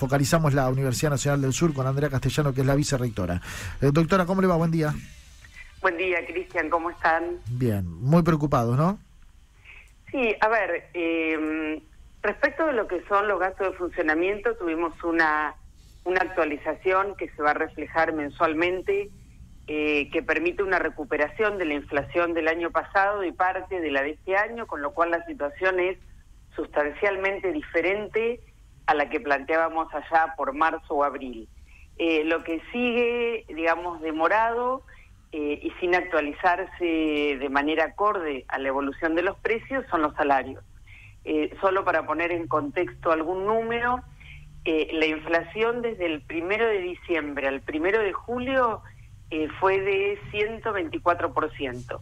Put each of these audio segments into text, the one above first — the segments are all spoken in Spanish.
focalizamos la Universidad Nacional del Sur con Andrea Castellano, que es la vicerrectora. Doctora, ¿cómo le va? Buen día. Buen día, Cristian, ¿cómo están? Bien, muy preocupados, ¿no? Sí, a ver, respecto de lo que son los gastos de funcionamiento, tuvimos una actualización que se va a reflejar mensualmente, que permite una recuperación de la inflación del año pasado y parte de la de este año, con lo cual la situación es sustancialmente diferente a la que planteábamos allá por marzo o abril. Lo que sigue, digamos, demorado y sin actualizarse de manera acorde a la evolución de los precios son los salarios. Solo para poner en contexto algún número, la inflación desde el 1 de diciembre al 1 de julio fue de 124%.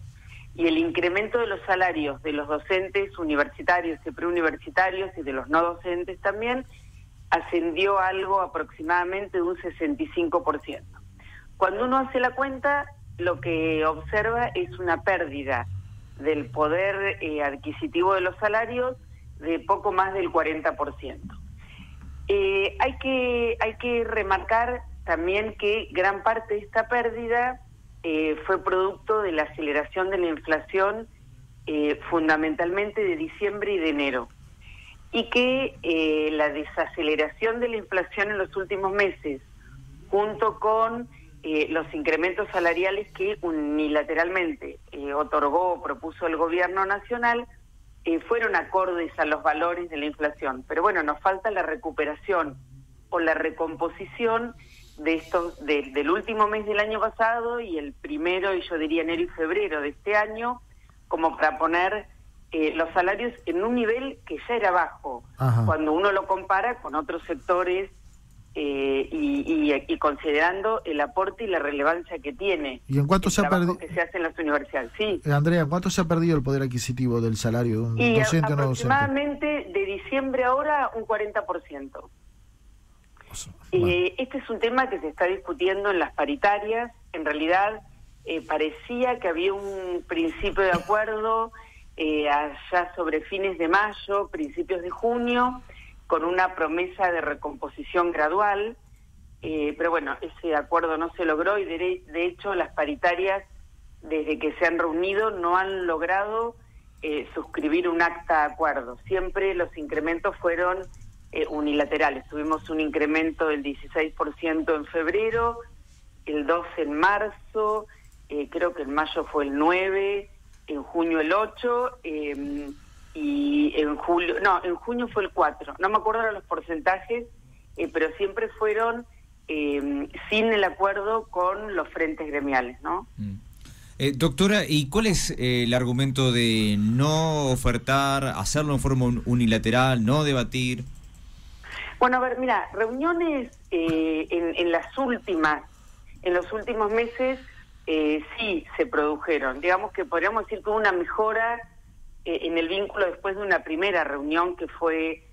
Y el incremento de los salarios de los docentes universitarios y preuniversitarios y de los no docentes también ascendió algo aproximadamente de un 65%. Cuando uno hace la cuenta, lo que observa es una pérdida del poder adquisitivo de los salarios de poco más del 40%. Hay que remarcar también que gran parte de esta pérdida fue producto de la aceleración de la inflación fundamentalmente de diciembre y de enero, y que la desaceleración de la inflación en los últimos meses, junto con los incrementos salariales que unilateralmente otorgó o propuso el gobierno nacional, fueron acordes a los valores de la inflación. Pero bueno, nos falta la recuperación o la recomposición de estos del último mes del año pasado y el primero, y yo diría enero y febrero de este año, como para poner los salarios en un nivel que ya era bajo. Ajá. Cuando uno lo compara con otros sectores y considerando el aporte y la relevancia que tiene. ¿Y en cuánto se ha perdido que se hace en las universidades? Sí. Andrea, ¿en cuánto se ha perdido el poder adquisitivo del salario de un docente o no docente? Aproximadamente de diciembre ahora un 40%. Este es un tema que se está discutiendo en las paritarias. En realidad parecía que había un principio de acuerdo allá sobre fines de mayo, principios de junio, con una promesa de recomposición gradual, pero bueno, ese acuerdo no se logró y de hecho las paritarias, desde que se han reunido, no han logrado suscribir un acta de acuerdo. Siempre los incrementos fueron unilaterales. Tuvimos un incremento del 16% en febrero, el 12% en marzo, creo que en mayo fue el 9%, en junio el 8%, y en junio fue el 4%. No me acuerdo de los porcentajes, pero siempre fueron sin el acuerdo con los frentes gremiales, ¿no? Doctora, ¿y cuál es el argumento de no ofertar, hacerlo en forma unilateral, no debatir? Bueno, a ver, mira, reuniones en los últimos meses sí se produjeron. Digamos que podríamos decir que hubo una mejora en el vínculo después de una primera reunión que fue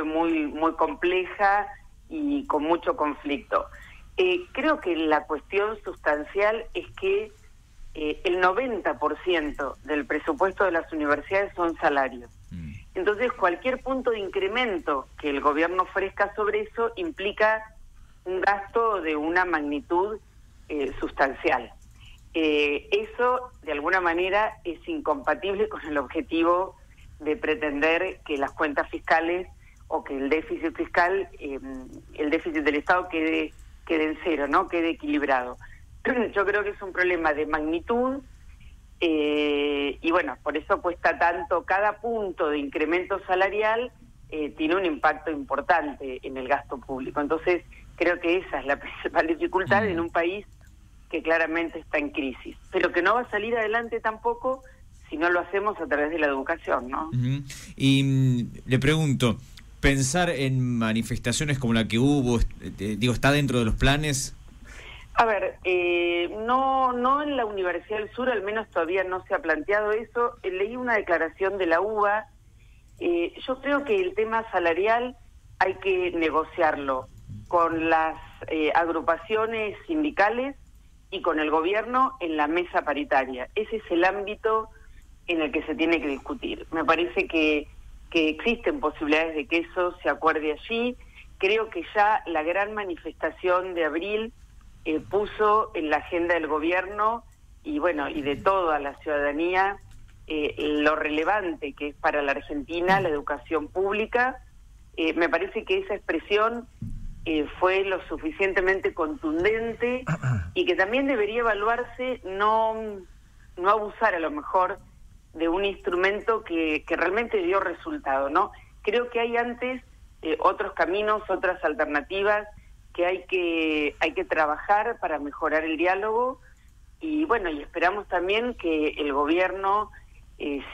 muy muy compleja y con mucho conflicto. Creo que la cuestión sustancial es que el 90% del presupuesto de las universidades son salarios. Entonces, cualquier punto de incremento que el gobierno ofrezca sobre eso implica un gasto de una magnitud sustancial. Eso, de alguna manera, es incompatible con el objetivo de pretender que las cuentas fiscales o que el déficit fiscal, el déficit del Estado quede en cero, ¿no? Quede equilibrado. Yo creo que es un problema de magnitud y bueno, por eso cuesta tanto. Cada punto de incremento salarial tiene un impacto importante en el gasto público. Entonces, creo que esa es la principal dificultad en un país que claramente está en crisis, pero que no va a salir adelante tampoco si no lo hacemos a través de la educación, ¿no? Y le pregunto, ¿pensar en manifestaciones como la que hubo, está dentro de los planes? A ver, no en la Universidad del Sur, al menos todavía no se ha planteado eso. Leí una declaración de la UBA. Yo creo que el tema salarial hay que negociarlo con las agrupaciones sindicales y con el gobierno en la mesa paritaria. Ese es el ámbito en el que se tiene que discutir. Me parece que existen posibilidades de que eso se acuerde allí. creo que ya la gran manifestación de abril puso en la agenda del gobierno y de toda la ciudadanía lo relevante que es para la Argentina la educación pública. Me parece que esa expresión fue lo suficientemente contundente y que también debería evaluarse no abusar a lo mejor de un instrumento que realmente dio resultado, ¿no? Creo que hay antes otros caminos, otras alternativas que hay que trabajar para mejorar el diálogo y esperamos también que el gobierno,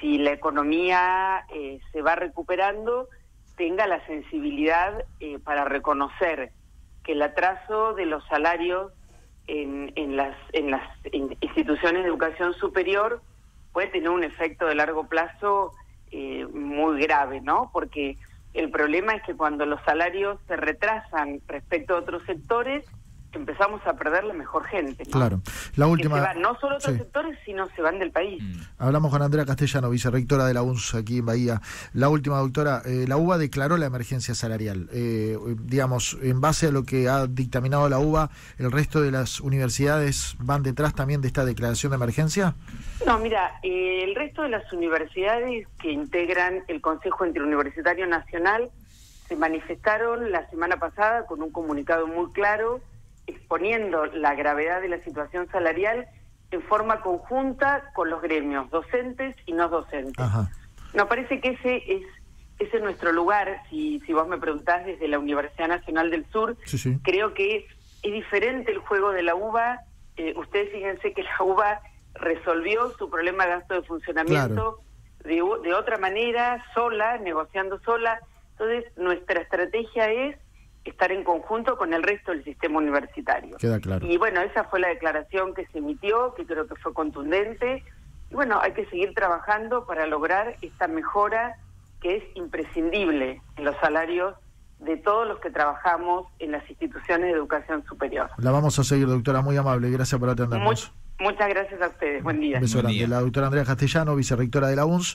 si la economía se va recuperando, tenga la sensibilidad para reconocer que el atraso de los salarios en las instituciones de educación superior puede tener un efecto de largo plazo muy grave, ¿no? Porque el problema es que cuando los salarios se retrasan respecto a otros sectores, empezamos a perder la mejor gente, ¿no? Claro. La última... Que se van, no solo otros sectores, sino se van del país. Hablamos con Andrea Castellano, vicerrectora de la UNS aquí en Bahía. La última, doctora, la UBA declaró la emergencia salarial. Digamos, en base a lo que ha dictaminado la UBA, ¿el resto de las universidades van detrás también de esta declaración de emergencia? No, mira, el resto de las universidades que integran el Consejo Interuniversitario Nacional se manifestaron la semana pasada con un comunicado muy claro exponiendo la gravedad de la situación salarial en forma conjunta con los gremios docentes y no docentes. Ajá. Nos parece que ese es nuestro lugar. Si vos me preguntás desde la Universidad Nacional del Sur, sí. Creo que es diferente el juego de la UBA. Ustedes fíjense que la UBA resolvió su problema de gasto de funcionamiento de otra manera, sola, negociando sola. Entonces, nuestra estrategia es estar en conjunto con el resto del sistema universitario. Queda claro. Y esa fue la declaración que se emitió, que creo que fue contundente. Y hay que seguir trabajando para lograr esta mejora que es imprescindible en los salarios de todos los que trabajamos en las instituciones de educación superior. La vamos a seguir, doctora, muy amable. Gracias por atendernos. Muchas gracias a ustedes. Buen día. Un beso grande. La doctora Andrea Castellano, vicerrectora de la UNS.